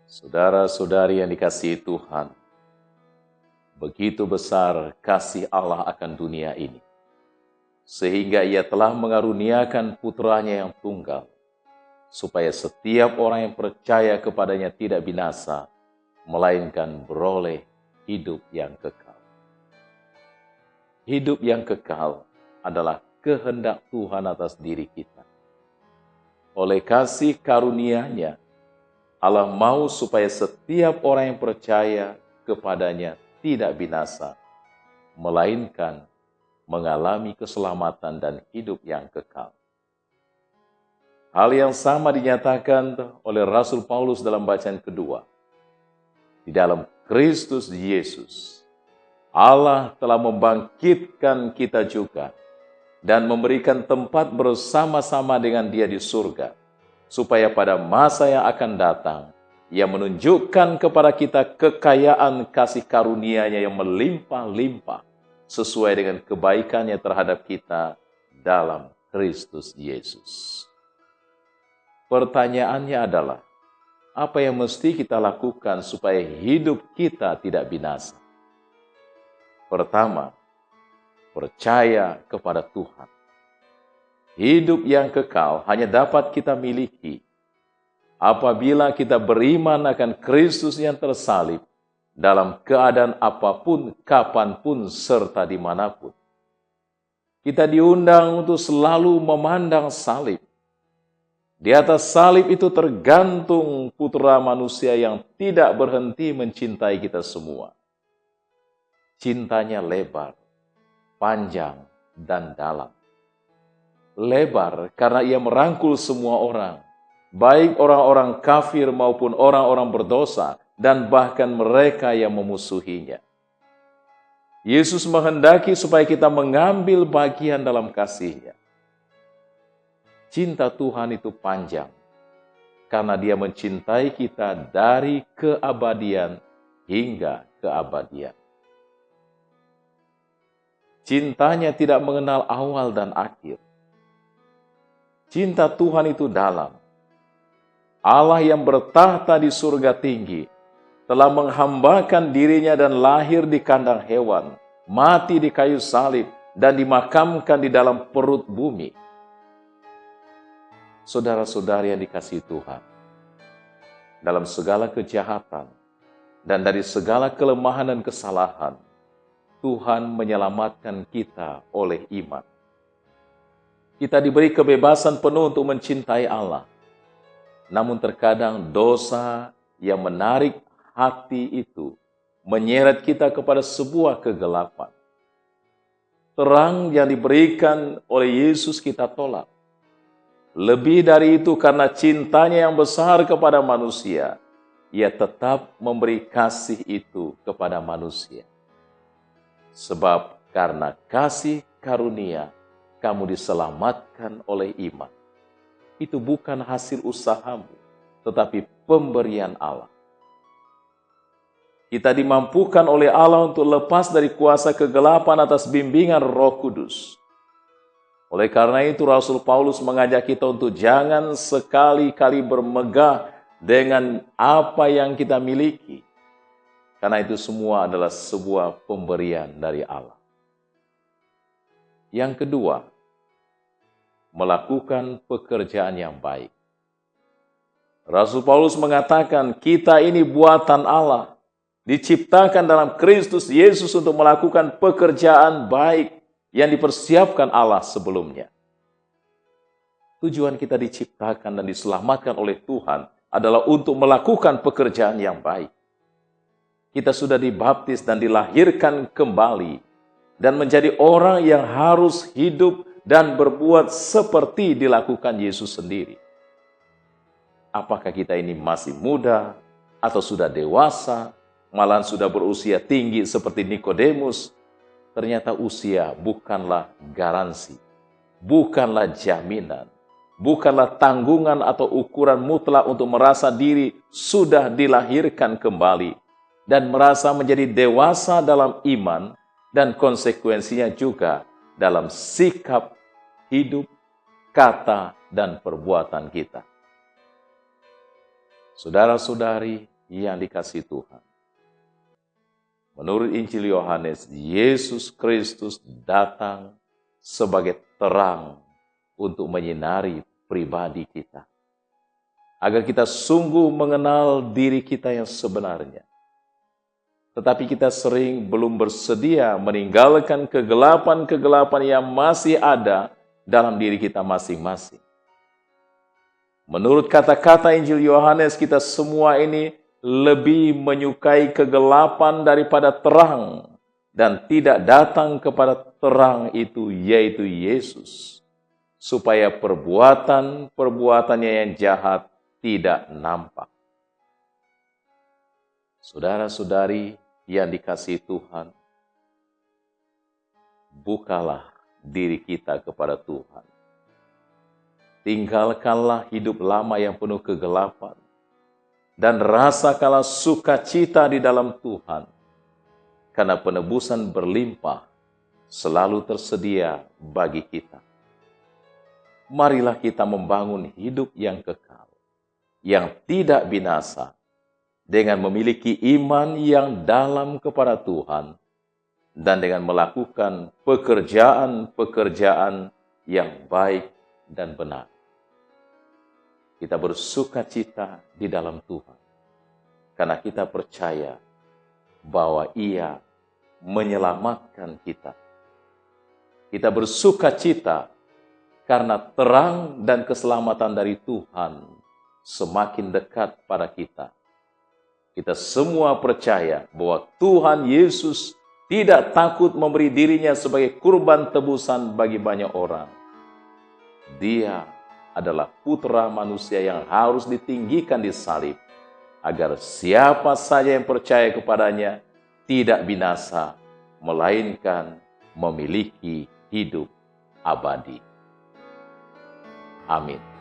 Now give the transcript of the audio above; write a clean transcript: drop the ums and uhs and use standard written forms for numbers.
Saudara-saudari yang dikasihi Tuhan, begitu besar kasih Allah akan dunia ini, sehingga Ia telah mengaruniakan putranya yang tunggal, supaya setiap orang yang percaya kepadanya tidak binasa, melainkan beroleh hidup yang kekal. Hidup yang kekal adalah kehendak Tuhan atas diri kita. Oleh kasih karunia-Nya, Allah mau supaya setiap orang yang percaya kepadanya tidak binasa, melainkan mengalami keselamatan dan hidup yang kekal. Hal yang sama dinyatakan oleh Rasul Paulus dalam bacaan kedua. Di dalam Kristus Yesus, Allah telah membangkitkan kita juga dan memberikan tempat bersama-sama dengan Dia di surga, supaya pada masa yang akan datang, Ia menunjukkan kepada kita kekayaan kasih karunia-Nya yang melimpah-limpah, sesuai dengan kebaikan-Nya terhadap kita dalam Kristus Yesus. Pertanyaannya adalah, apa yang mesti kita lakukan supaya hidup kita tidak binasa? Pertama, percaya kepada Tuhan. Hidup yang kekal hanya dapat kita miliki apabila kita beriman akan Kristus yang tersalib dalam keadaan apapun, kapanpun, serta dimanapun. Kita diundang untuk selalu memandang salib. Di atas salib itu tergantung putra manusia yang tidak berhenti mencintai kita semua. Cintanya lebar, panjang, dan dalam. Lebar karena Ia merangkul semua orang, baik orang-orang kafir maupun orang-orang berdosa, dan bahkan mereka yang memusuhinya. Yesus menghendaki supaya kita mengambil bagian dalam kasih-Nya. Cinta Tuhan itu panjang, karena Dia mencintai kita dari keabadian hingga keabadian. Cintanya tidak mengenal awal dan akhir. Cinta Tuhan itu dalam. Allah yang bertahta di surga tinggi telah menghambakan diri-Nya dan lahir di kandang hewan, mati di kayu salib, dan dimakamkan di dalam perut bumi. Saudara-saudari yang dikasihi Tuhan, dalam segala kejahatan dan dari segala kelemahan dan kesalahan, Tuhan menyelamatkan kita oleh iman. Kita diberi kebebasan penuh untuk mencintai Allah. Namun terkadang dosa yang menarik hati itu menyeret kita kepada sebuah kegelapan. Terang yang diberikan oleh Yesus kita tolak. Lebih dari itu, karena cintanya yang besar kepada manusia, Ia tetap memberi kasih itu kepada manusia. Sebab karena kasih karunia, kamu diselamatkan oleh iman. Itu bukan hasil usahamu, tetapi pemberian Allah. Kita dimampukan oleh Allah untuk lepas dari kuasa kegelapan atas bimbingan Roh Kudus. Oleh karena itu, Rasul Paulus mengajak kita untuk jangan sekali-kali bermegah dengan apa yang kita miliki. Karena itu semua adalah sebuah pemberian dari Allah. Yang kedua, melakukan pekerjaan yang baik. Rasul Paulus mengatakan, kita ini buatan Allah, diciptakan dalam Kristus Yesus untuk melakukan pekerjaan baik yang dipersiapkan Allah sebelumnya. Tujuan kita diciptakan dan diselamatkan oleh Tuhan adalah untuk melakukan pekerjaan yang baik. Kita sudah dibaptis dan dilahirkan kembali dan menjadi orang yang harus hidup dan berbuat seperti dilakukan Yesus sendiri. Apakah kita ini masih muda atau sudah dewasa, malahan sudah berusia tinggi seperti Nikodemus? Ternyata usia bukanlah garansi, bukanlah jaminan, bukanlah tanggungan atau ukuran mutlak untuk merasa diri sudah dilahirkan kembali dan merasa menjadi dewasa dalam iman, dan konsekuensinya juga dalam sikap, hidup, kata, dan perbuatan kita. Saudara-saudari yang dikasihi Tuhan. Menurut Injil Yohanes, Yesus Kristus datang sebagai terang untuk menyinari pribadi kita. Agar kita sungguh mengenal diri kita yang sebenarnya. Tetapi kita sering belum bersedia meninggalkan kegelapan-kegelapan yang masih ada dalam diri kita masing-masing. Menurut kata-kata Injil Yohanes, kita semua ini lebih menyukai kegelapan daripada terang dan tidak datang kepada terang itu, yaitu Yesus, supaya perbuatan-perbuatannya yang jahat tidak nampak. Saudara-saudari yang dikasihi Tuhan, bukalah diri kita kepada Tuhan. Tinggalkanlah hidup lama yang penuh kegelapan, dan rasakanlah sukacita di dalam Tuhan, karena penebusan berlimpah selalu tersedia bagi kita. Marilah kita membangun hidup yang kekal, yang tidak binasa, dengan memiliki iman yang dalam kepada Tuhan, dan dengan melakukan pekerjaan-pekerjaan yang baik dan benar. Kita bersukacita di dalam Tuhan, karena kita percaya bahwa Ia menyelamatkan kita. Kita bersukacita karena terang dan keselamatan dari Tuhan semakin dekat pada kita. Kita semua percaya bahwa Tuhan Yesus tidak takut memberi dirinya sebagai kurban tebusan bagi banyak orang. Dia adalah putra manusia yang harus ditinggikan di salib, agar siapa saja yang percaya kepadanya tidak binasa, melainkan memiliki hidup abadi. Amin.